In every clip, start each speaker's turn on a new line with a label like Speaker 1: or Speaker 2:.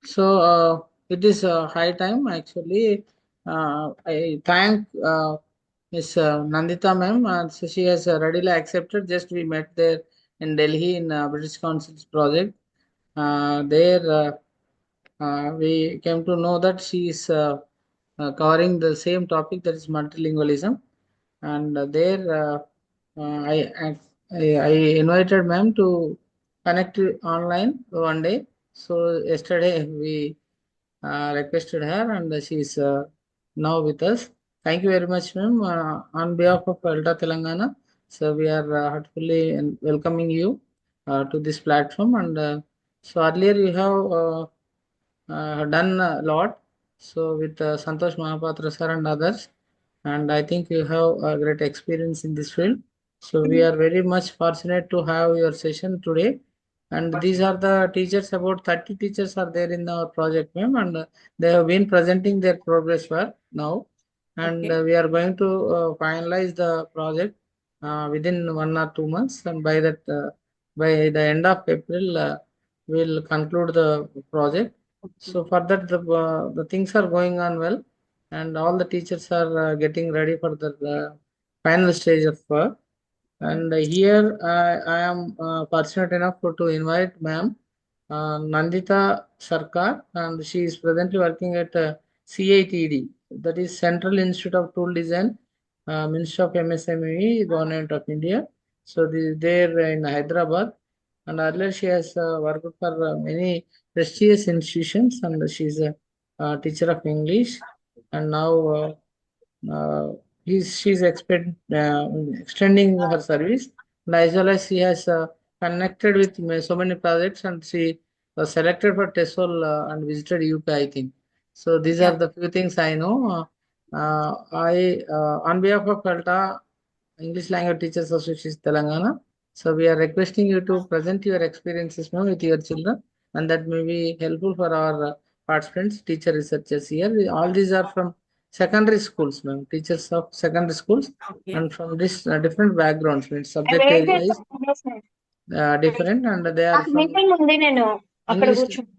Speaker 1: So it is high time actually. I thank Miss Nandita ma'am, and so she has readily accepted. Just we met there in Delhi in British Council's project. There we came to know that she is covering the same topic, that is multilingualism, and there I invited ma'am to connect online one day. So yesterday we requested her, and she is now with us. Thank you very much, ma'am. On behalf of Alta Telangana, so we are heartfully welcoming you to this platform. And so earlier you have done a lot. So with Santosh Mahapatra sir and others, and I think you have a great experience in this field. So we are very much fortunate to have your session today. And these are the teachers, about 30 teachers are there in our project, ma'am, and they have been presenting their progress work now. And
Speaker 2: Okay.
Speaker 1: we are going to finalize the project within 1 or 2 months. And by the end of April, we'll conclude the project.
Speaker 2: Okay.
Speaker 1: So for that, the things are going on well, and all the teachers are getting ready for the final stage of work. And here I am fortunate enough to invite ma'am Nandita Sarkar, and she is presently working at CITD, that is Central Institute of Tool Design, Ministry of MSME, Government of India. So there in Hyderabad, and earlier she has worked for many prestigious institutions, and she is a teacher of English, and now uh, she's extending her service, and as well as she has connected with so many projects, and she was selected for TESOL and visited UK, I think. So these
Speaker 2: Yeah.
Speaker 1: are the few things I know. I on behalf of Kalta English Language Teachers Association Telangana, so we are requesting you to present your experiences now with your children, and that may be helpful for our participants, teacher researchers here. All these are from secondary schools, ma'am, teachers of secondary schools,
Speaker 2: Okay.
Speaker 1: and from this different backgrounds, means subject
Speaker 2: weight
Speaker 1: area is
Speaker 2: చేస్తాను.
Speaker 1: different, and they are
Speaker 2: నాకు
Speaker 1: from
Speaker 2: meeting ఉంది, నేను అక్కడ
Speaker 1: English
Speaker 2: కూర్చుని.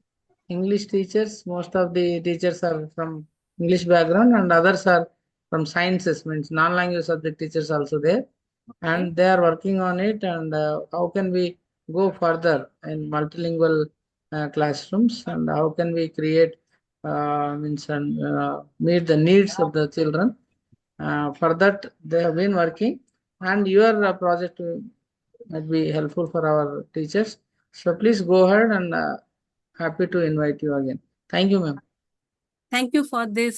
Speaker 1: English teachers. Most of the teachers are from English background, and others are from sciences, means non-language subject teachers also there,
Speaker 2: Okay.
Speaker 1: and they are working on it. And how can we go further in multilingual classrooms, and how can we create means and meet the needs of the children. For that, they have been working, and your project might be helpful for our teachers. So please go ahead, and happy to invite you again. Thank you, ma'am.
Speaker 2: Thank you for this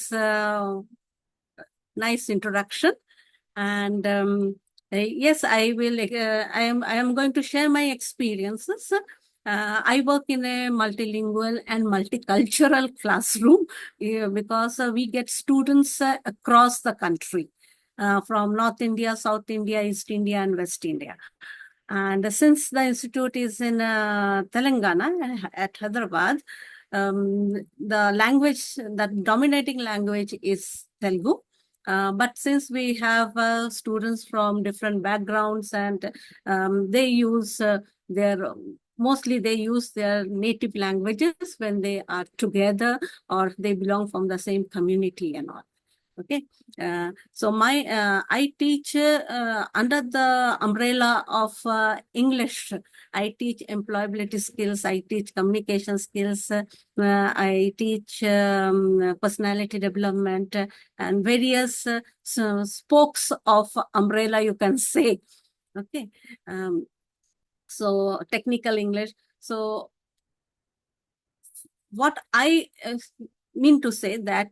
Speaker 2: nice introduction. And yes, I am going to share my experiences. I work in a multilingual and multicultural classroom because we get students across the country, from North India, South India, East India, and West India. And since the institute is in Telangana at Hyderabad, the dominating language is Telugu. But since we have students from different backgrounds, and they use mostly they use their native languages when they are together, or they belong from the same community and all. Okay. So I teach under the umbrella of English. I teach employability skills. I teach communication skills. I teach personality development and various spokes of umbrella, you can say. Okay. So technical English. So what I mean to say that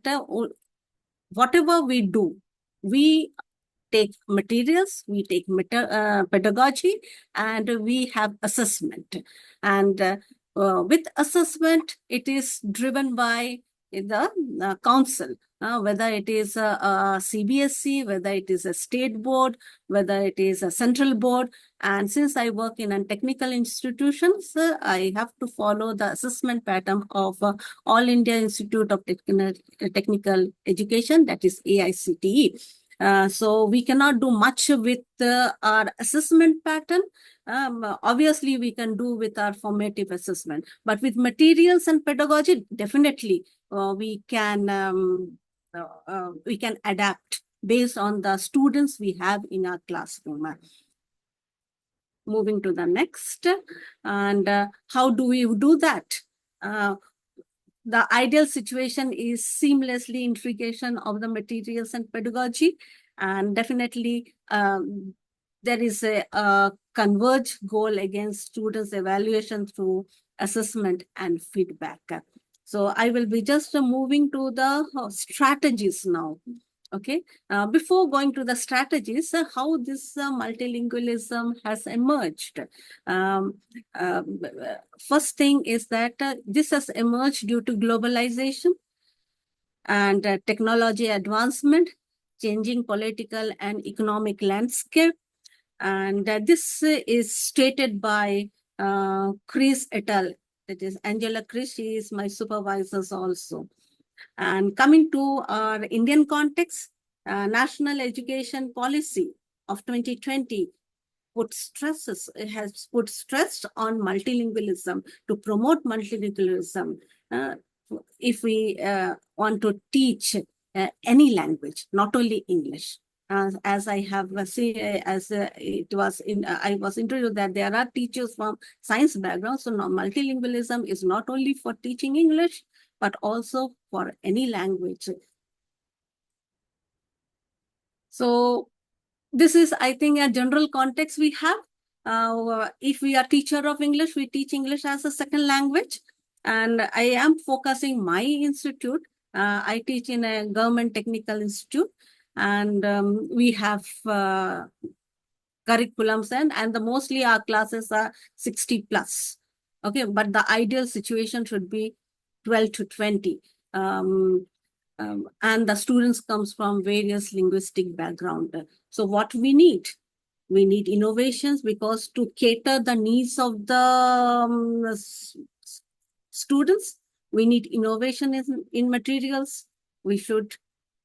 Speaker 2: whatever we do, we take materials, we take pedagogy, and we have assessment. And with assessment, it is driven by the council, whether it is a CBSE, whether it is a state board, whether it is a central board. And since I work in a technical institutions, I have to follow the assessment pattern of All India Institute of Technical Education, that is AICTE. So we cannot do much with our assessment pattern. obviously we can do with our formative assessment, but with materials and pedagogy, definitely we can adapt based on the students we have in our classroom. Moving to the next, and how do we do that? The ideal situation is seamlessly integration of the materials and pedagogy, and definitely there is a converged goal against students' evaluation through assessment and feedback. So I will be just moving to the strategies now. Okay, before going to the strategies, how this multilingualism has emerged. Um, uh, First thing is that this has emerged due to globalization and technology advancement, changing political and economic landscape. And this is stated by Chris et al. That is Angela Chris, she is my supervisor also. And coming to our Indian context, National Education Policy of 2020 has put stress on multilingualism, to promote multilingualism. If we want to teach any language, not only English. As I have seen, it was in, I was interviewed that there are teachers from science background. So now multilingualism is not only for teaching English, but also for any language. So this is, I think, a general context we have. If we are teacher of English, we teach English as a second language. And I am focusing my institute. I teach in a government technical institute. And we have curriculums and mostly our classes are 60 plus. Okay, but the ideal situation should be 12 to 20. And the students comes from various linguistic background. So what we need innovations, because to cater the needs of the students, we need innovation in materials. We should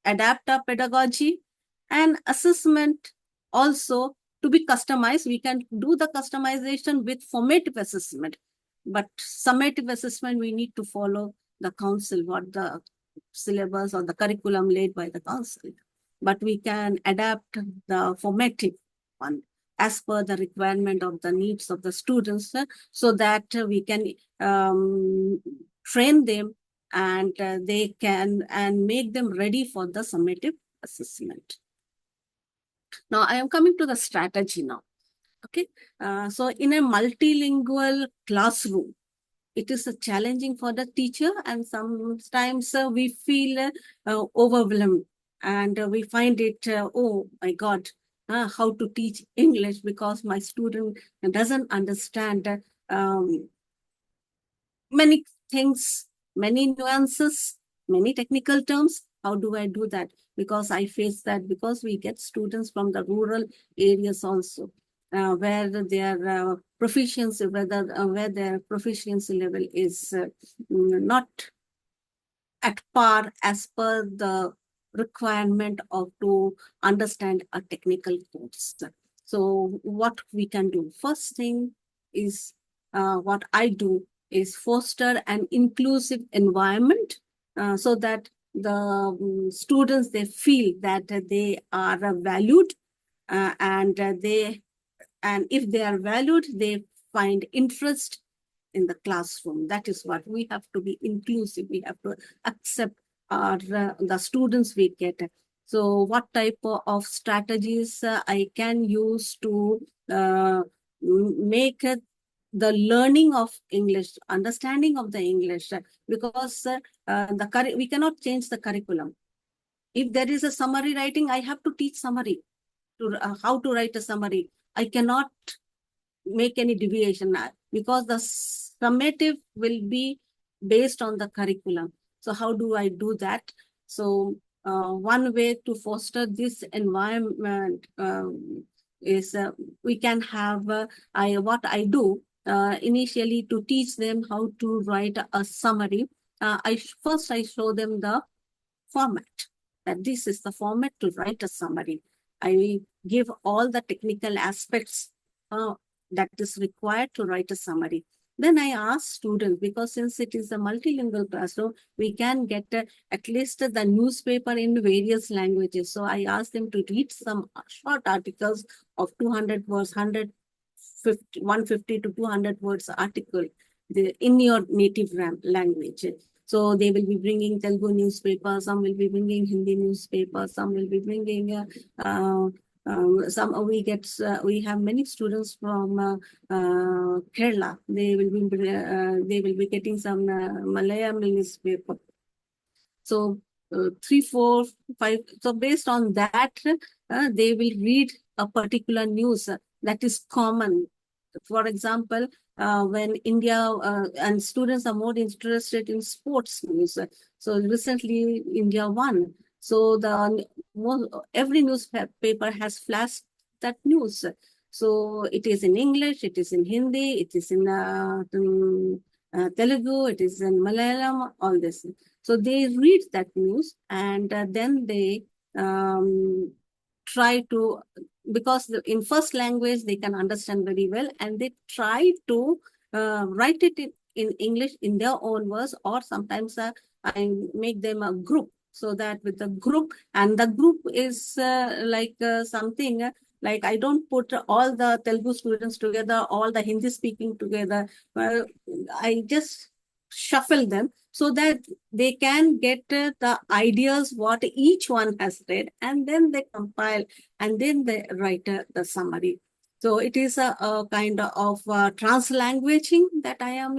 Speaker 2: adapt our pedagogy and assessment also to be customized. We can do the customization with formative assessment, but summative assessment, we need to follow the council, what the syllabus or the curriculum laid by the council. But we can adapt the formative one as per the requirement of the needs of the students, so that we can train them and they can make them ready for the summative assessment. Now I am coming to the strategy now. Okay, so in a multilingual classroom, it is challenging for the teacher, and sometimes we feel overwhelmed, and we find it, oh my God, how to teach English because my student doesn't understand many things, many nuances, many technical terms. How do I do that? Because I face that, because we get students from the rural areas also, where their proficiency, where their proficiency level is not at par as per the requirement of to understand a technical course. So what we can do? First thing is, what I do is foster an inclusive environment, so that the students, they feel that they are valued, and if they are valued, they find interest in the classroom. That is what we have to be inclusive. We have to accept the students we get. So what type of strategies I can use to make the learning of English, understanding of the English, because we cannot change the curriculum. If there is a summary writing, I have to teach summary, to how to write a summary. I cannot make any deviation, because the summative will be based on the curriculum. So how do I do that? So one way to foster this environment is we can have, what I do initially to teach them how to write a summary. First I show them the format, that this is the format to write a summary. I give all the technical aspects that is required to write a summary. Then I asked students, because since it is a multilingual classroom, we can get at least the newspaper in various languages. So I asked them to read some short articles of 200 words, 150 to 200 words article in your native language. So they will be bringing Telugu newspaper, some will be bringing Hindi newspaper, some will be bringing we have many students from Kerala. They will be getting some Malayalam newspaper. So 3, 4, 5. So based on that, they will read a particular news that is common. For example, when India and students are more interested in sports news. So recently India won. So every newspaper has flashed that news. So it is in English, it is in Hindi, it is in Telugu, it is in Malayalam, all this. So they read that news and then they try to, because in first language they can understand very well, and they try to write it in English in their own words, or sometimes I make them a group, so that with the group, and the group is something like I don't put all the Telugu students together, all the Hindi speaking together. I just shuffle them so that they can get the ideas what each one has read, and then they compile and then they write the summary. So it is a kind of translanguaging that I am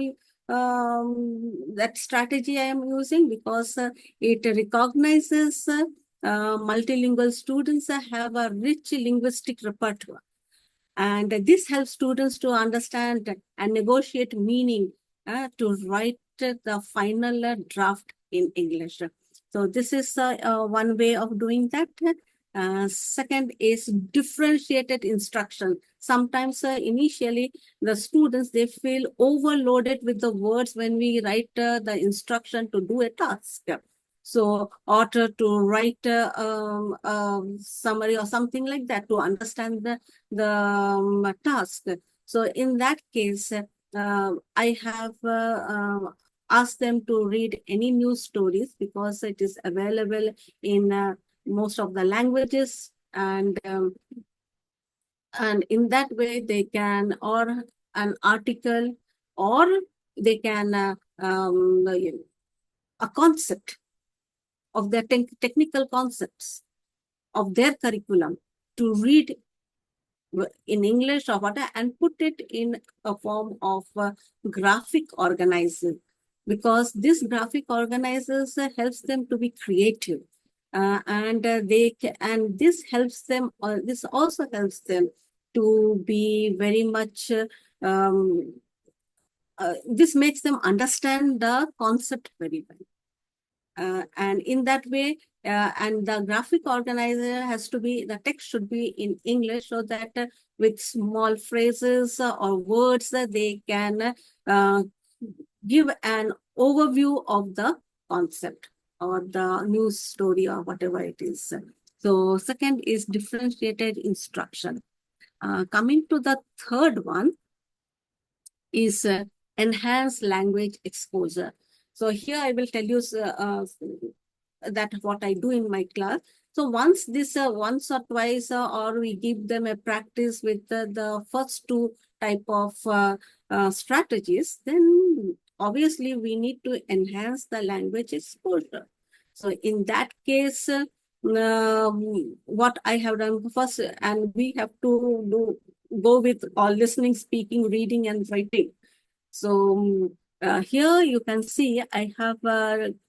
Speaker 2: that strategy I am using, because it recognizes multilingual students have a rich linguistic repertoire. And this helps students to understand and negotiate meaning to write the final draft in English. So this is one way of doing that. Second is differentiated instruction. Sometimes initially the students, they feel overloaded with the words when we write the instruction to do a task. So, or to write a summary or something like that to understand the task. So in that case, I have asked them to read any news stories, because it is available in most of the languages, and in that way they can, or an article, or they can a concept of their technical concepts of their curriculum to read in English or whatever, and put it in a form of graphic organizer, because this graphic organizers helps them to be creative, and this helps them. This also helps them to be very much. This makes them understand the concept very well. And in that way, and the graphic organizer has to be, the text should be in English, so that with small phrases or words, they can give an overview of the concept or the news story or whatever it is. So second is differentiated instruction. Coming to the third one is enhanced language exposure. So here I will tell you that what I do in my class. So once or twice, or we give them a practice with the first two type of strategies, then obviously we need to enhance the language exposure. So in that case, what I have done first, and we have to go with all listening, speaking, reading, and writing. So here you can see I have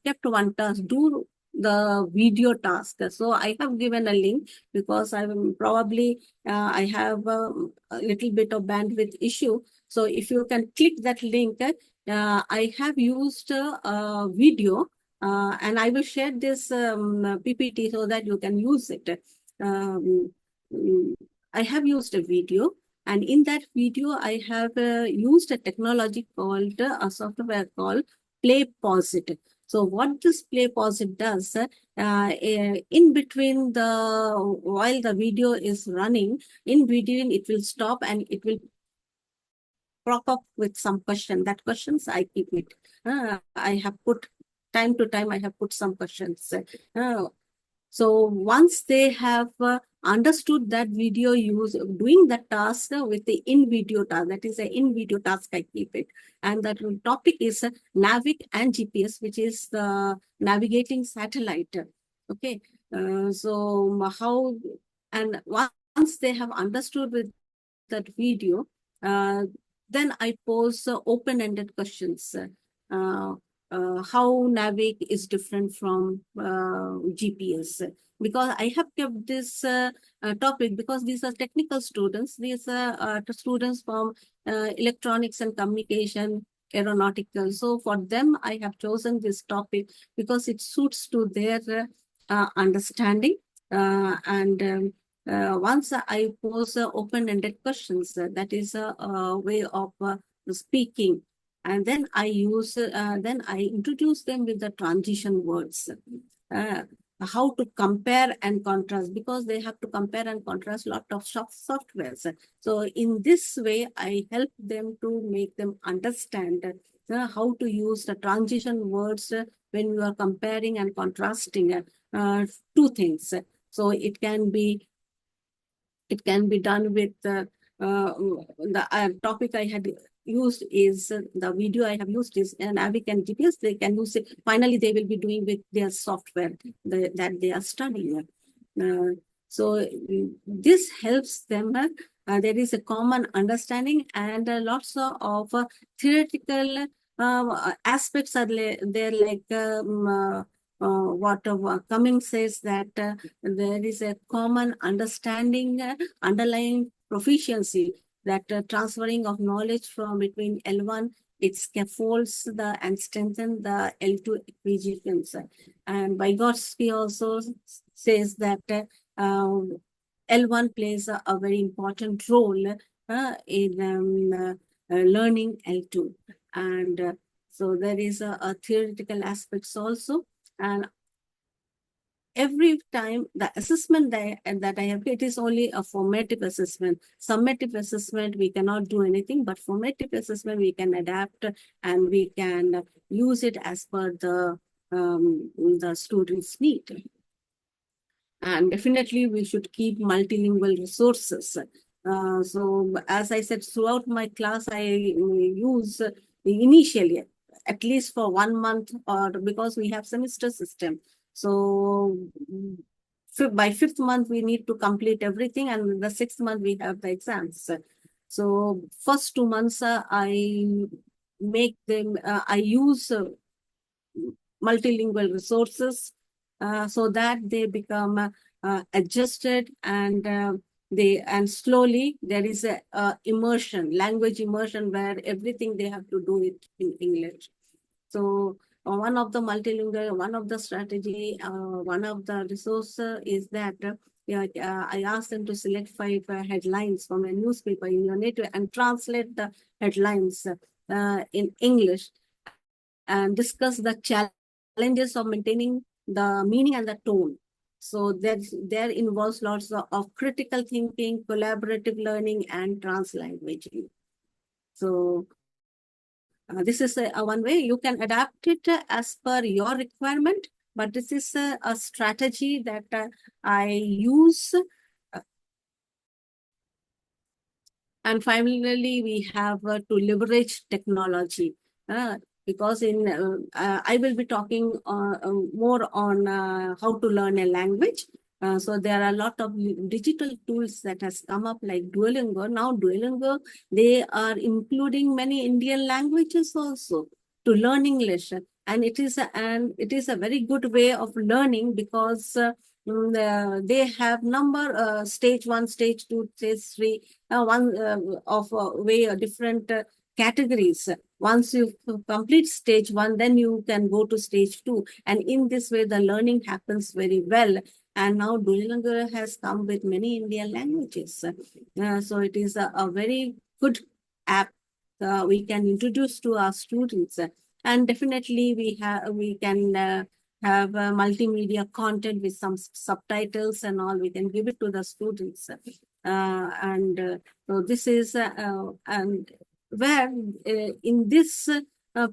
Speaker 2: kept one task, do the video task. So I have given a link, because I will probably I have a little bit of bandwidth issue. So if you can click that link, I have used a video, and I will share this PPT so that you can use it. I have used a video. And in that video, I have used a technology called, a software called PlayPosit. So what this PlayPosit does, in between while the video is running, in between it will stop and it will prop up with some question. That questions I keep it. I have put time to time. I have put some questions. So once they have understood that video use doing the task with the in-video task, that is an in-video task, I keep it. And that topic is NAVIC and GPS, which is the navigating satellite. Okay. So how, and once they have understood with that video, then I pose open-ended questions. How NAVIC is different from GPS. Because I have kept this topic because these are technical students. These are students from electronics and communication, aeronautical. So for them, I have chosen this topic because it suits to their understanding. Once I pose open-ended questions, that is a way of speaking. And then I introduce them with the transition words. How to compare and contrast, because they have to compare and contrast a lot of softwares. So in this way, I help them to make them understand how to use the transition words when you are comparing and contrasting two things. So it can be done with the topic I had used is the video I have used is NAVIC and GPS. They can use it. Finally, they will be doing with their software that they are studying. So this helps them. There is a common understanding and lots of theoretical aspects are there, like what Cummings says that there is a common understanding, underlying proficiency, that transferring of knowledge from between L1, it scaffolds and strengthens the L2 acquisitions. And Vygotsky also says that L1 plays a very important role in learning L2. And so there is a theoretical aspects also. And every time the assessment that I have, it is only a formative assessment. Summative assessment, we cannot do anything, but formative assessment, we can adapt and we can use it as per the student's need. And definitely we should keep multilingual resources. So as I said, throughout my class, I use initially, at least for 1 month, or because we have semester system. So by 5th month, we need to complete everything. And the 6th month, we have the exams. So first 2 months, I make them, I use multilingual resources so that they become adjusted, and slowly there is a immersion, language immersion, where everything they have to do it in English. So one of the multilingual, one of the strategy, one of the resource is that I asked them to select 5 headlines from a newspaper in your native and translate the headlines in English and discuss the challenges of maintaining the meaning and the tone. So there involves lots of critical thinking, collaborative learning, and translanguaging. So this is one way you can adapt it as per your requirement, but this is a strategy that I use. And finally, we have to leverage technology. Because I will be talking more on how to learn a language. So there are a lot of digital tools that has come up, like Duolingo. Now Duolingo, they are including many Indian languages also to learn English. And it is a very good way of learning, because they have number stage 1, stage 2, stage 3, one of way different categories. Once you complete stage 1, then you can go to stage 2. And in this way, the learning happens very well. And now Duolingo has come with many Indian languages. So it is a very good app we can introduce to our students. And definitely we can have multimedia content with some subtitles and all. We can give it to the students. So this is, and where in this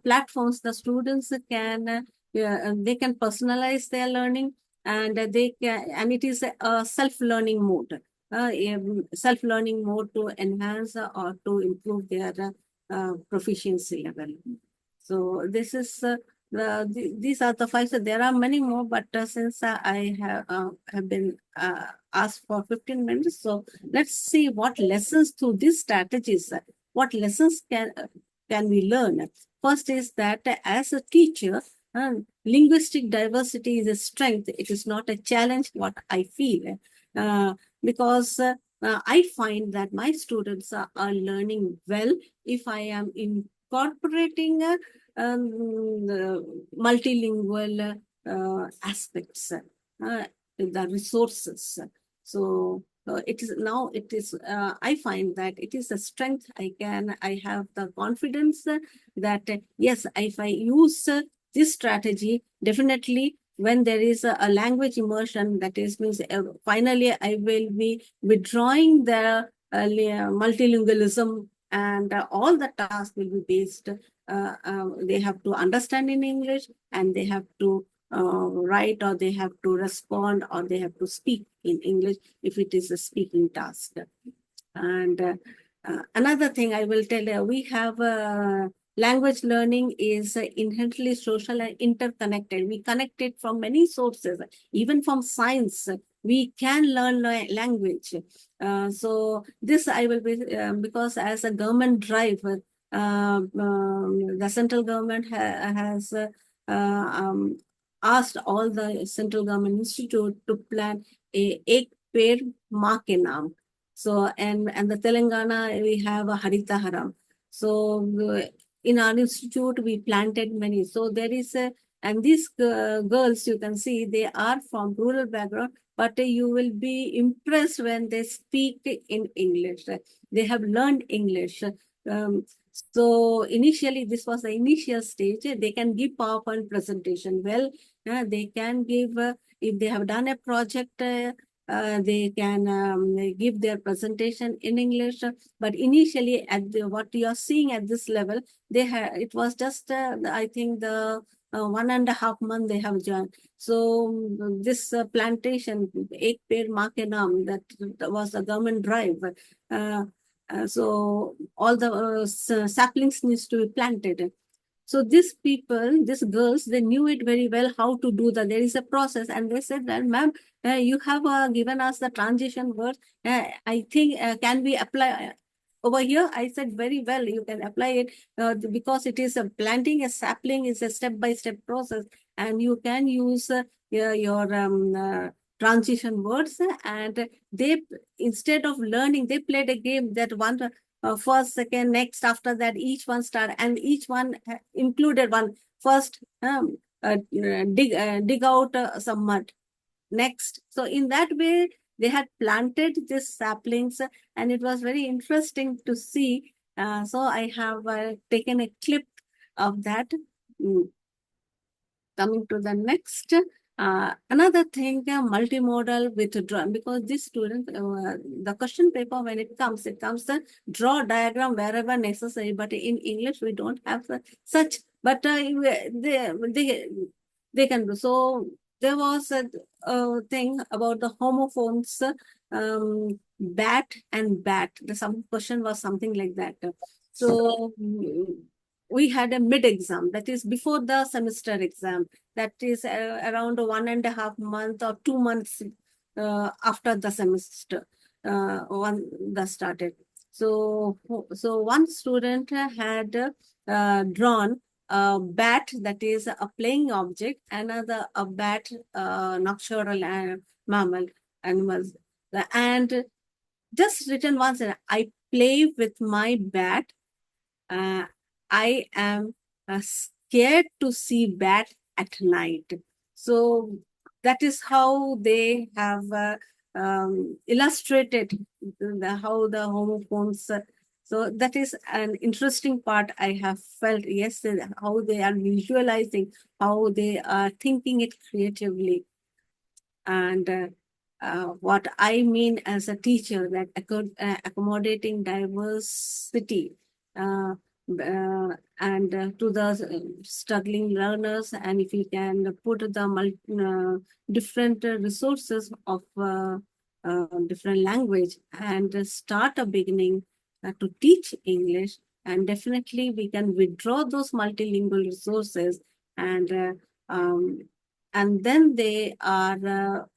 Speaker 2: platforms the students can they can personalize their learning, and it is a self-learning mode, self-learning mode to enhance or to improve their proficiency level. So this is these are the five. So there are many more, but since I have been asked for 15 minutes, so let's see what lessons through these strategies. What lessons can we learn? First is that as a teacher, linguistic diversity is a strength. It is not a challenge. What I feel, because I find that my students are learning well if I am incorporating multilingual aspects, the resources. So I find that it is a strength. I have the confidence that yes, if I use this strategy, definitely when there is a language immersion, that is means finally I will be withdrawing the multilingualism, and all the tasks will be based. They have to understand in English, and they have to write, or they have to respond, or they have to speak in English if it is a speaking task. And another thing I will tell you, we have language learning is inherently social and interconnected. We connect it from many sources, even from science. We can learn language. So this I will be, because as a government drive, the central government has asked all the central government institute to plan a Ek Peड़ Maa Ke Naam. So, and the Telangana, we have a Harita Haram. So, in our institute, we planted many. So, there is a, and these girls, you can see, they are from rural background, but you will be impressed when they speak in English. They have learned English. So, initially, this was the initial stage. They can give PowerPoint presentation well. They can give, if they have done a project, they can give their presentation in English. But initially, what you are seeing at this level, it was just I think the 1.5 month they have joined. So this plantation, Ek Peड़ Maa Ke Naam, that was a government drive. So all the saplings needs to be planted. So these people, these girls, they knew it very well how to do that. There is a process, and they said that, ma'am, you have given us the transition words. I think can we apply over here? I said very well. You can apply it because it is a planting a sapling is a step-by-step process, and you can use your transition words. And they, instead of learning, they played a game that one first, second, next, after that, each one start, and each one included one first dig out some mud. Next, so in that way, they had planted these saplings, and it was very interesting to see. So I have taken a clip of that. Coming to the next, another thing, multimodal with draw, because this student, the question paper, when it comes the draw diagram wherever necessary, but in English, we don't have such, but they can do. So there was a thing about the homophones, bat and bat. Some question was something like that. So we had a mid-exam, that is before the semester exam, that is around 1.5 months or 2 months after the semester one that started. So one student had drawn a bat, that is a playing object, another a bat, nocturnal mammal animals, and just written once, I play with my bat. I am scared to see bat at night. So that is how they have illustrated how the homophones. So that is an interesting part I have felt. Yes, how they are visualizing, how they are thinking it creatively. And what I mean as a teacher, that accommodating diversity to the struggling learners, and if we can put the different resources of different language and start a beginning to teach English, and definitely we can withdraw those multilingual resources, and um, then they are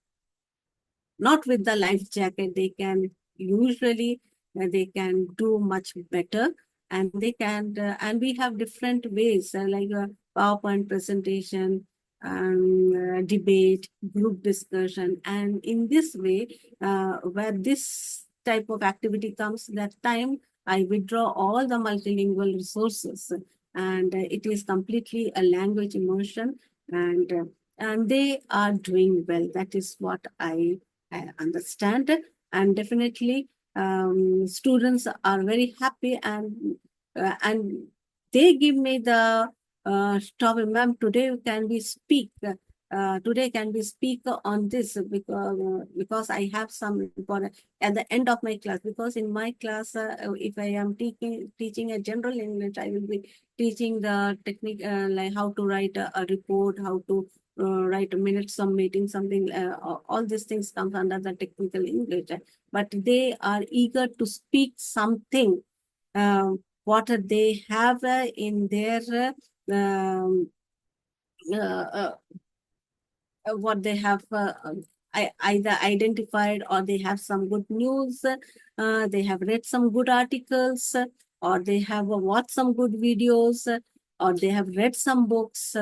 Speaker 2: not with the life jacket. They can usually they can do much better, and they can and we have different ways like a PowerPoint presentation, debate, group discussion, and in this way, where this type of activity comes, that time I withdraw all the multilingual resources, and it is completely a language immersion, and they are doing well. That is what I understand it, and definitely students are very happy, and they give me the topic, ma'am. Today can we speak? Today can we speak on this, because I have some for at the end of my class, because in my class if I am teaching a general English, I will be teaching the technique like how to write a report, how to write minutes, some meeting, something, all these things comes under the technical English. But they are eager to speak something, what they have in their um, uh, what they have either identified, or they have some good news, they have read some good articles, or they have watched some good videos, or they have read some books.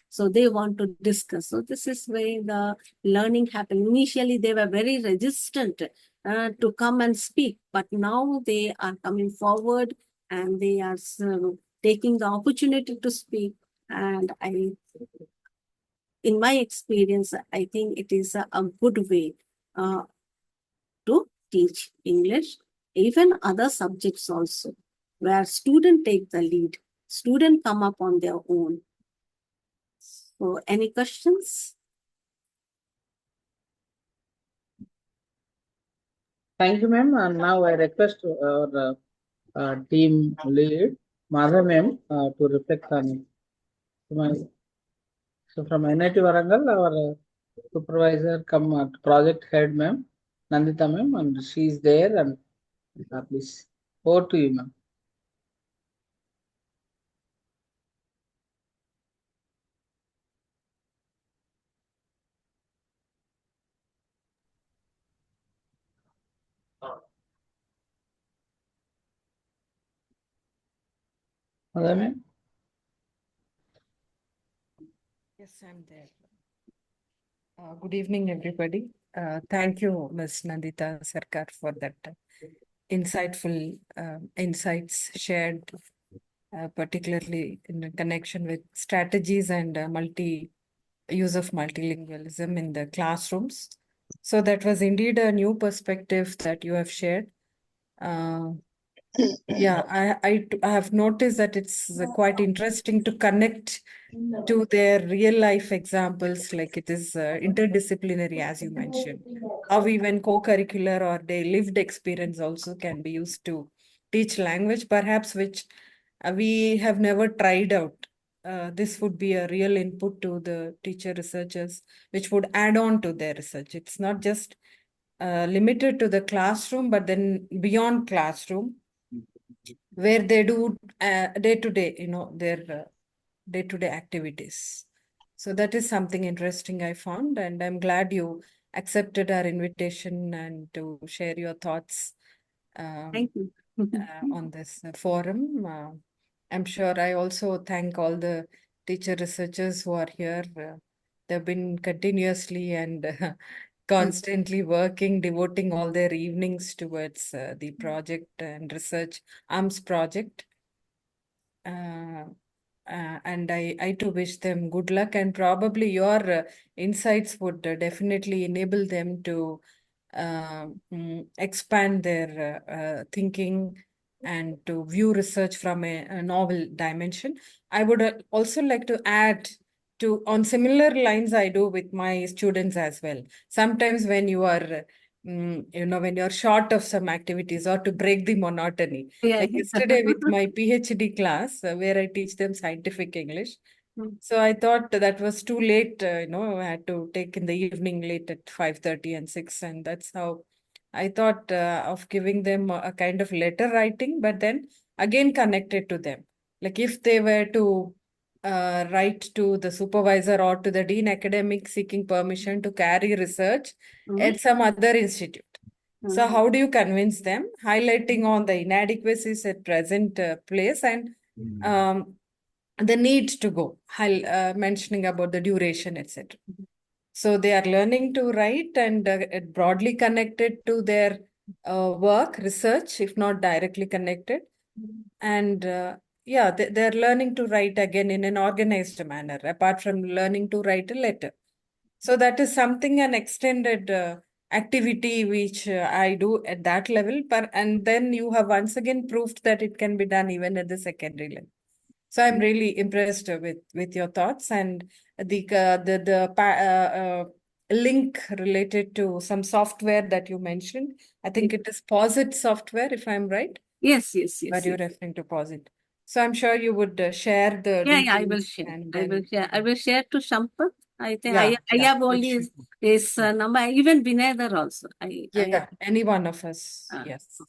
Speaker 2: So they want to discuss. So this is where the learning happened. Initially, they were very resistant to come and speak, but now they are coming forward, and they are taking the opportunity to speak. And in my experience, I think it is a good way uh, to teach English, even other subjects also, where students take the lead, students come up on their own. So, any questions?
Speaker 1: Thank you, ma'am. And now I request our team lead, Madhav ma'am, to reflect on it. So from NIT Warangal, our supervisor come project head ma'am, Nandita ma'am, and she is there, and please, over to you, ma'am. Madhav ma'am.
Speaker 3: Yes, I'm there. Good evening, everybody. Thank you, Ms. Nandita Sarkar, for that insightful insights shared, particularly in connection with strategies and use of multilingualism in the classrooms. So that was indeed a new perspective that you have shared. Yeah, I have noticed that it's quite interesting to connect to their real life examples, like it is interdisciplinary, as you mentioned. How even co-curricular or their lived experience also can be used to teach language, perhaps which we have never tried out. This would be a real input to the teacher researchers, which would add on to their research. It's not just limited to the classroom, but then beyond classroom, where they do day to day, their day to day activities. So that is something interesting I found, and I'm glad you accepted our invitation and to share your thoughts
Speaker 2: Thank you.
Speaker 3: on this forum. I'm sure I also thank all the teacher researchers who are here. They've been continuously and constantly working, devoting all their evenings towards the project and research, ARMS project. And I too wish them good luck, and probably your insights would definitely enable them to expand their thinking and to view research from a novel dimension. I would also like to add to on similar lines I do with my students as well. Sometimes when you are when you're short of some activities or to break the monotony.
Speaker 2: Yeah.
Speaker 3: Like yesterday with my PhD class, where I teach them scientific English. So I thought that was too late, I had to take in the evening late at 5:30 and 6. And that's how I thought of giving them a kind of letter writing, but then again connected to them. Like if they were to write to the supervisor or to the dean academic seeking permission to carry research at some other institute. So how do you convince them? Highlighting on the inadequacies at present place and the need to go, mentioning about the duration, etc. So they are learning to write and it broadly connected to their work, research, if not directly connected. And yeah, they're learning to write again in an organized manner, apart from learning to write a letter. So that is something, an extended activity which I do at that level. And then you have once again proved that it can be done even at the secondary level. So I'm really impressed with your thoughts and the link related to some software that you mentioned. I think it is POSIT software, if I'm right.
Speaker 2: Yes, yes,
Speaker 3: But
Speaker 2: yes,
Speaker 3: you're
Speaker 2: yes.
Speaker 3: referring to POSIT. So I'm sure you would share the
Speaker 2: Yeah, I will
Speaker 3: details
Speaker 2: share.
Speaker 3: and
Speaker 2: I will
Speaker 3: then
Speaker 2: share. I will share to Sampath. I think
Speaker 3: yeah,
Speaker 2: I have
Speaker 3: that
Speaker 2: only
Speaker 3: should
Speaker 2: his
Speaker 3: yeah.
Speaker 2: number. Even Vinayadhar also. I
Speaker 3: Yeah, any one of us.
Speaker 2: uh,
Speaker 3: Yes.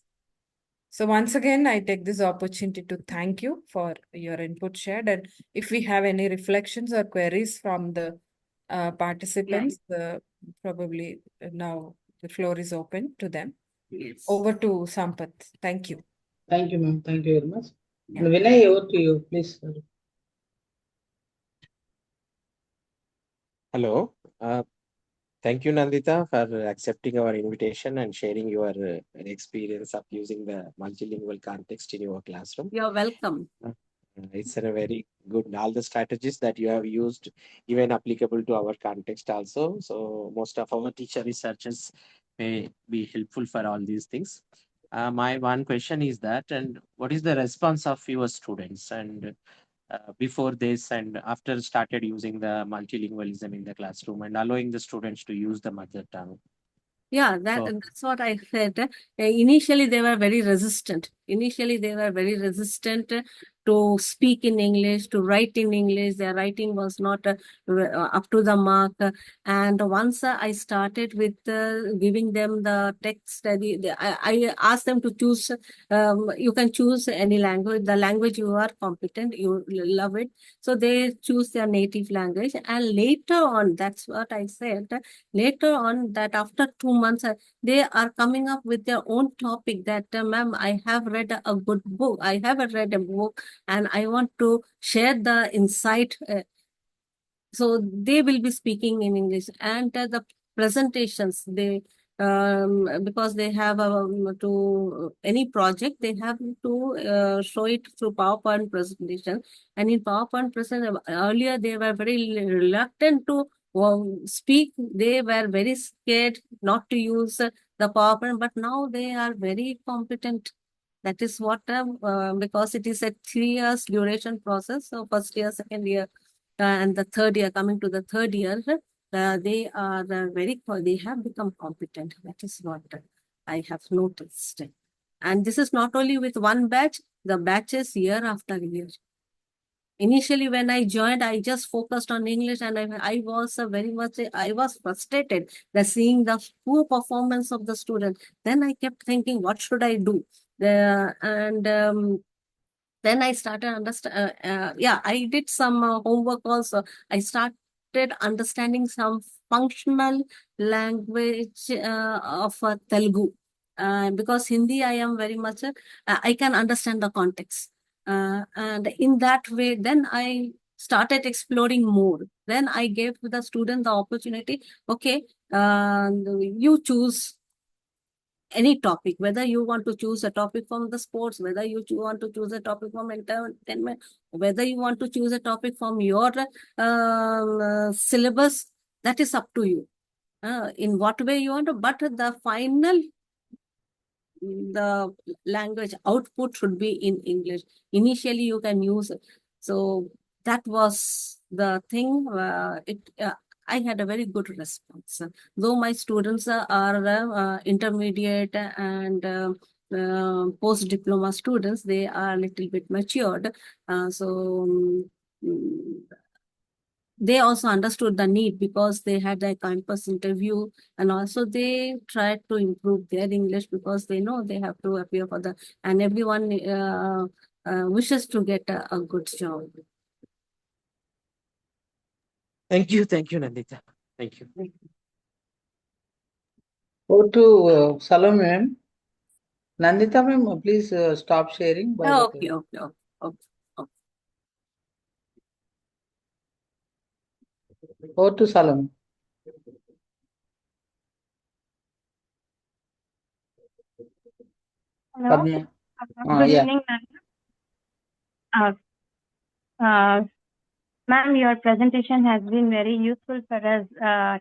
Speaker 3: So once again, I take this opportunity to thank you for your input shared. And if we have any reflections or queries from the participants, probably now the floor is open to them.
Speaker 2: yes.
Speaker 3: Over to Sampath. Thank you.
Speaker 1: Thank you, ma'am. Thank you very much.
Speaker 3: Yeah.
Speaker 1: And Vinay, over to you, please.
Speaker 4: Hello. Thank you, Nandita, for accepting our invitation and sharing your experience of using the multilingual context in your classroom.
Speaker 2: You're welcome.
Speaker 4: It's a very good. All the strategies that you have used, even applicable to our context also. So most of our teacher researchers may be helpful for all these things. My one question is that, and what is the response of your students and before this and after started using the multilingualism in the classroom and allowing the students to use the mother tongue?
Speaker 2: Yeah, that's what I said. Initially, they were very resistant. Initially, they were very resistant to speak in English, to write in English. Their writing was not up to the mark. And once I started with giving them the text, I asked them to choose. You can choose any language, the language you are competent, you love it. So they choose their native language. And later on, that's what I said. Later on, that after 2 months, they are coming up with their own topic that, ma'am, I have read a good book. I have read a book and I want to share the insight. So they will be speaking in English and the presentations, because they have to any project, they have to show it through PowerPoint presentation. And in PowerPoint presentation, earlier they were very reluctant to speak. They were very scared not to use the PowerPoint, but now they are very competent. That is what, because it is a 3 years duration process. So first year, second year, and the third year, coming to the third year, they are they have become competent. That is what I have noticed. And this is not only with one batch, the batches year after year. Initially, when I joined, I just focused on English and I was I was frustrated that seeing the poor performance of the student. Then I kept thinking, what should I do? Then I started understand. I did some homework also. I started understanding some functional language of Telugu. Because Hindi, I am very much, I can understand the context. And in that way, then I started exploring more. Then I gave the student the opportunity, okay, you choose any topic, whether you want to choose a topic from the sports, whether you want to choose a topic from entertainment, whether you want to choose a topic from your syllabus, that is up to you. In what way you want to, but the final, the language output should be in English. Initially, you can use it. So that was the thing. I had a very good response. Though my students are intermediate and post-diploma students, they are a little bit matured. Mm, they also understood the need because they had a campus interview, and also they tried to improve their English because they know they have to appear for the, and everyone wishes to get a good job.
Speaker 4: Thank you, Nandita. Thank you.
Speaker 1: Go to Salome ma'am. Nandita ma'am, please stop sharing by the
Speaker 2: Okay, okay, okay, okay.
Speaker 1: Go to Salome.
Speaker 5: Hello.
Speaker 1: Padma.
Speaker 5: Good
Speaker 1: Yeah.
Speaker 5: evening, ma'am. Ma'am, your presentation has been very useful for us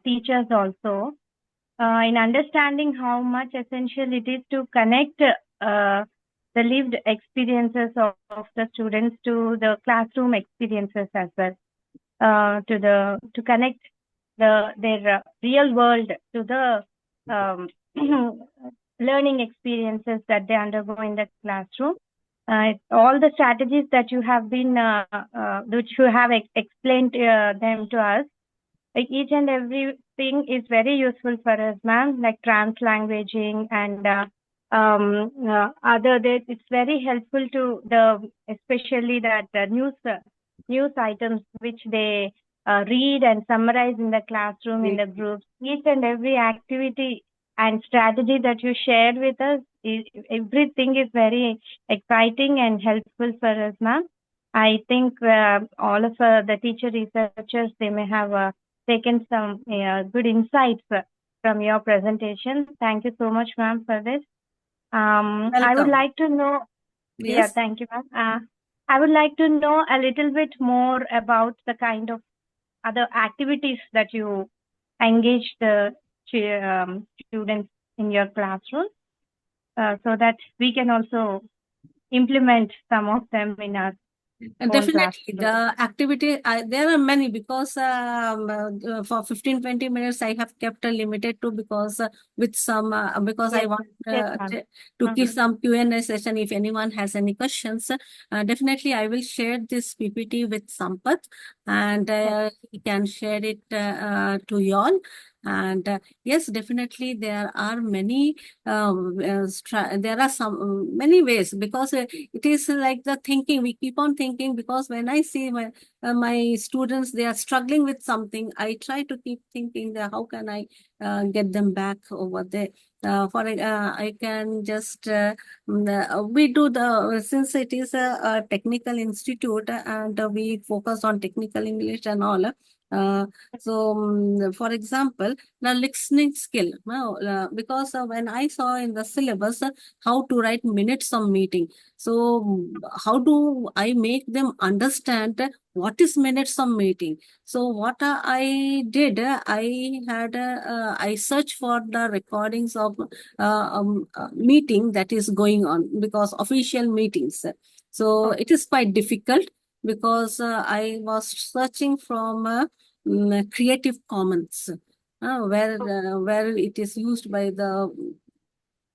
Speaker 5: teachers also in understanding how much essential it is to connect the lived experiences of the students to the classroom experiences as well, to connect their real world to the learning experiences that they undergo in the classroom. All the strategies that you have been, which you have explained them to us, like each and everything is very useful for us, ma'am, like translanguaging and it's very helpful to especially that news items which they read and summarize in the classroom, in the groups. Each and every activity and strategy that you shared with us, everything is very exciting and helpful for us, ma'am. I think all of the teacher researchers, they may have taken some good insights from your presentation. Thank you so much, ma'am, for this. I would
Speaker 2: Welcome.
Speaker 5: like to know, yeah,
Speaker 2: Yes.
Speaker 5: thank you, ma'am. I would like to know a little bit more about the kind of other activities that you engage the students in your classroom, so that we can also implement some of them in our own
Speaker 2: Definitely,
Speaker 5: classroom.
Speaker 2: the activity, there are many because for 15-20 minutes, I have kept limited to because with some, because I
Speaker 5: Yes,
Speaker 2: want
Speaker 5: yes, ma'am.
Speaker 2: to give some Q&A session if anyone has any questions. Definitely, I will share this PPT with Sampath and he can share it to you all. And yes, definitely, there are many, there are some many ways because it is like the thinking, we keep on thinking because when I see my students, they are struggling with something, I try to keep thinking that how can I get them back over there. I can just we do since it is a technical institute and we focus on technical English and all. For example, the listening skill. Because when I saw in the syllabus how to write minutes of meeting, so how do I make them understand what is minutes of meeting? So what I did, I searched for the recordings of meeting that is going on because official meetings. So it is quite difficult because I was searching from Creative Commons, where it is used by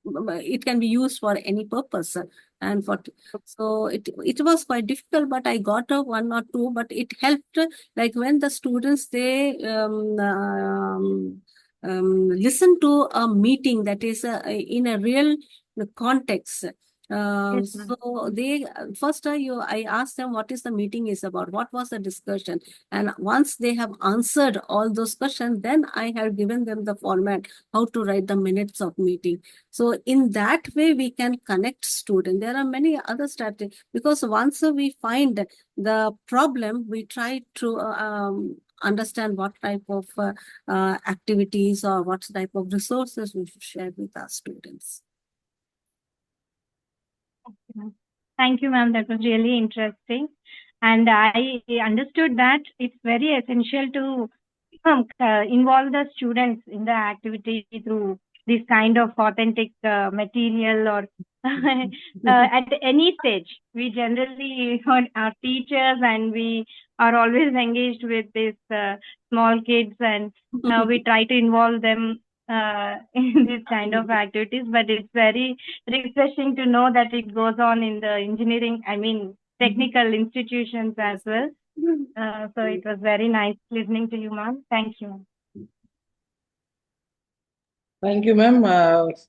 Speaker 2: it can be used for any purpose, and so it was quite difficult, but I got a one or two, but it helped. Like when the students they listen to a meeting that is in a real context.
Speaker 5: Yes, ma'am.
Speaker 2: So they first I asked them what is the meeting is about, what was the discussion, and once they have answered all those questions, then I have given them the format how to write the minutes of meeting. So in that way we can connect students. There are many other strategies because once we find the problem, we try to understand what type of activities or what type of resources we should share with our students.
Speaker 5: Thank you, ma'am. That was really interesting. And I understood that it's very essential to involve the students in the activity through this kind of authentic material or at any stage. We generally, our teachers, and we are always engaged with these small kids, and we try to involve them in this kind of activities. But it's very refreshing to know that it goes on in the engineering, I mean, technical institutions as well. So it was very nice listening to you, ma'am. Thank you.
Speaker 1: Thank you, ma'am.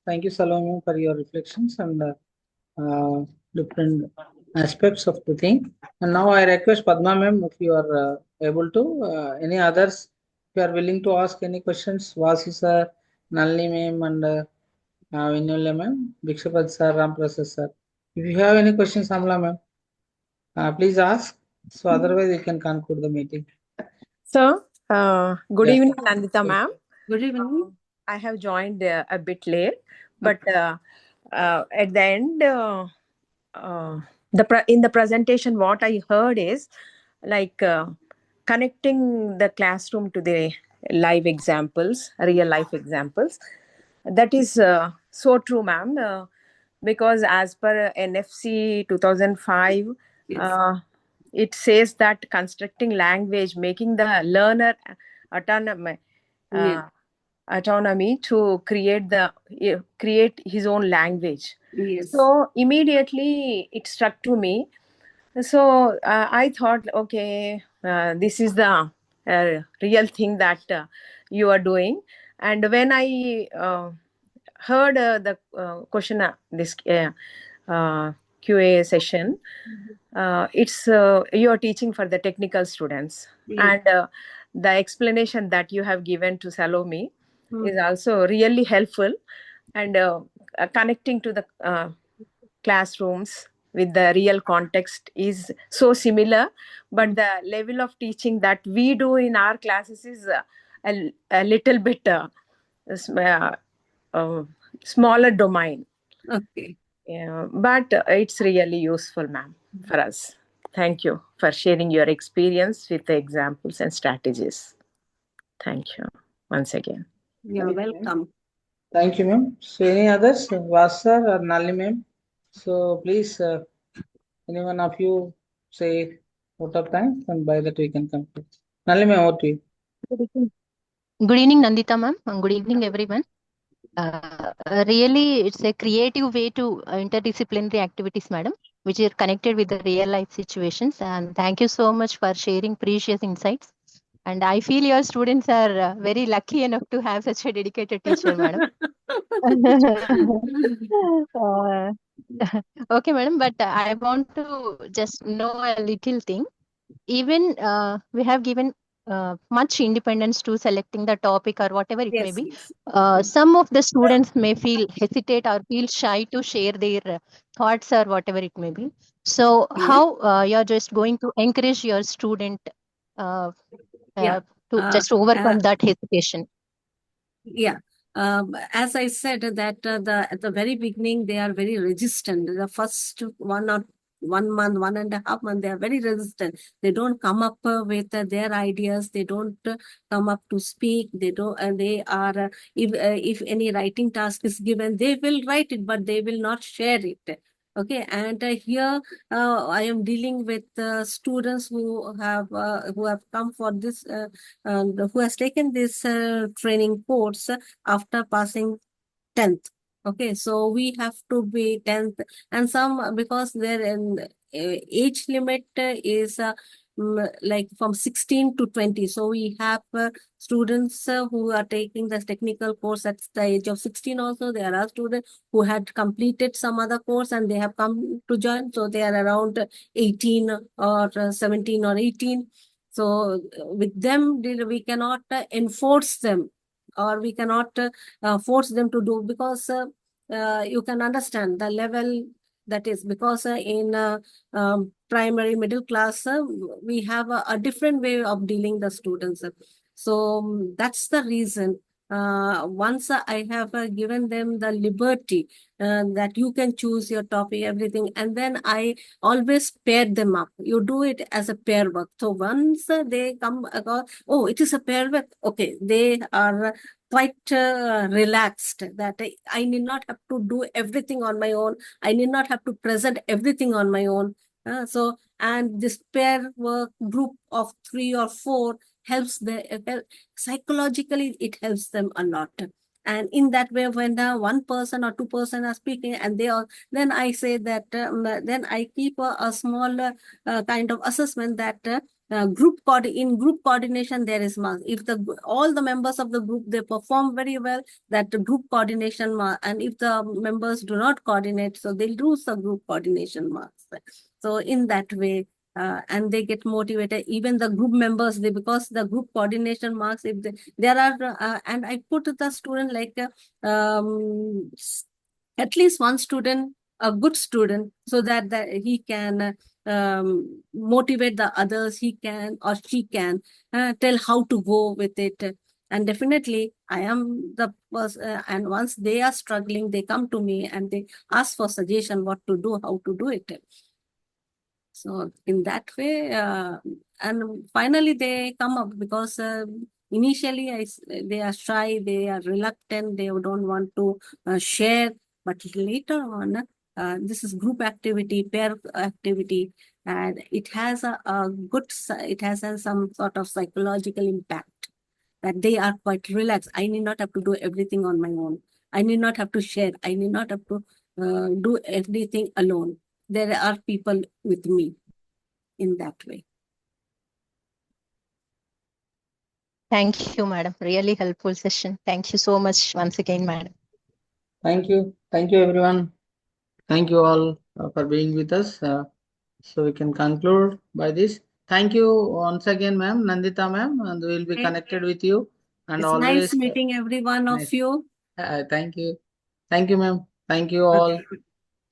Speaker 1: Thank you, Salome, for your reflections and different aspects of the thing. And now I request Padma, ma'am, if you are able to, any others, if you are willing to ask any questions, Vasi sir, Nalini ma'am, and Vinula ma'am, Bhikshapad sir, Ramprasad sir. If you have any questions, Amla ma'am, please ask. So otherwise, we can conclude the meeting.
Speaker 6: Sir, good
Speaker 1: Yeah.
Speaker 6: evening, Nandita ma'am.
Speaker 2: Good evening.
Speaker 6: I have joined a bit late, but at the end, in the presentation, what I heard is like connecting the classroom to the live examples, real life examples. That is so true, ma'am. Because as per NFC 2005,
Speaker 2: Yes.
Speaker 6: it says that constructing language, making the learner autonomy,
Speaker 2: Yes.
Speaker 6: autonomy to create his own language.
Speaker 2: Yes.
Speaker 6: So immediately it struck to me. So I thought, okay, this is the real thing that you are doing. And when I heard the question, this QA session, it's you are teaching for the technical students,
Speaker 2: Yes.
Speaker 6: and the explanation that you have given to Salome
Speaker 2: Mm.
Speaker 6: is also really helpful, and connecting to the classrooms with the real context is so similar, but the level of teaching that we do in our classes is a little bit smaller domain.
Speaker 2: Okay.
Speaker 6: Yeah, but it's really useful, ma'am, for us. Thank you for sharing your experience with the examples and strategies. Thank you once again.
Speaker 2: You're welcome.
Speaker 1: Thank you, ma'am. So any others, Vas sir or Nalini ma'am? So please, any one of you say out of time, and by that we can conclude. Nalini ma'am, over to you.
Speaker 7: Good evening, Nandita ma'am, and good evening, everyone. Really, it's a creative way to interdisciplinary activities, madam, which are connected with the real life situations. And thank you so much for sharing precious insights. And I feel your students are very lucky enough to have such a dedicated teacher, madam. Uh, okay, madam, but I want to just know a little thing. Even we have given much independence to selecting the topic or whatever it may
Speaker 2: Yes.
Speaker 7: be.
Speaker 2: Yes.
Speaker 7: Some of the students may feel hesitate or feel shy to share their thoughts or whatever it may be. So
Speaker 2: Yeah.
Speaker 7: how you're just going to encourage your student uh,
Speaker 2: Yeah.
Speaker 7: to just overcome that hesitation?
Speaker 2: Yeah. As I said that at the very beginning they are very resistant. The first 1 month, 1.5 months, they are very resistant. They don't come up with their ideas. They don't come up to speak. They don't. They are if any writing task is given, they will write it, but they will not share it. Okay, and here I am dealing with students who have come for this, who has taken this training course after passing 10th. Okay, so we have to be 10th, and some because their age limit is like from 16 to 20. So we have students who are taking the technical course at the age of 16 also. There are students who had completed some other course and they have come to join. So they are around 18 or 17 or 18. So with them, we cannot enforce them, or we cannot force them to do, because you can understand the level that is, because in primary middle class we have a different way of dealing the students. So that's the reason once I have given them the liberty that you can choose your topic, everything, and then I always pair them up. You do it as a pair work. So once they come across, oh, it is a pair work, okay, they are quite relaxed, that I need not have to do everything on my own. I need not have to present everything on my own. And this pair work group of 3 or 4 helps psychologically, it helps them a lot. And in that way, when 1 person or 2 person are speaking, and they are, then I say that, then I keep a small kind of assessment that in group coordination there is marks. If all the members of the group, they perform very well, that group coordination mark. And if the members do not coordinate, so they'll lose the group coordination marks. So in that way, and they get motivated, even the group members, because the group coordination marks, if there are, and I put the student like at least 1 student, a good student, so that he can motivate the others. He can or she can tell how to go with it. And definitely I am the person, and once they are struggling, they come to me and they ask for suggestion what to do, how to do it. So in that way, and finally they come up, because initially they are shy, they are reluctant, they don't want to share. But later on, this is group activity, pair activity, and it has it has some sort of psychological impact, that they are quite relaxed. I need not have to do everything on my own. I need not have to share. I need not have to do everything alone. There are people with me in that way.
Speaker 7: Thank you, madam. Really helpful session. Thank you so much once again, madam.
Speaker 1: Thank you. Thank you, everyone. Thank you all for being with us. So we can conclude by this. Thank you once again, ma'am, Nandita ma'am, and we will be
Speaker 2: Okay.
Speaker 1: connected with you. And
Speaker 2: It's
Speaker 1: always
Speaker 2: nice meeting every one of
Speaker 1: nice.
Speaker 2: you.
Speaker 1: Thank you. Thank you, ma'am. Thank you all.
Speaker 2: Okay.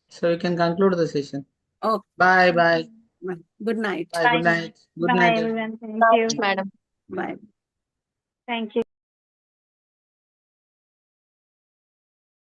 Speaker 1: So we can conclude the session.
Speaker 2: Oh,
Speaker 1: Bye, bye.
Speaker 2: good night.
Speaker 1: Bye. Good night. Good
Speaker 5: Bye,
Speaker 1: night.
Speaker 5: everyone. Thank you.
Speaker 7: Madam.
Speaker 2: Bye.
Speaker 5: Thank you.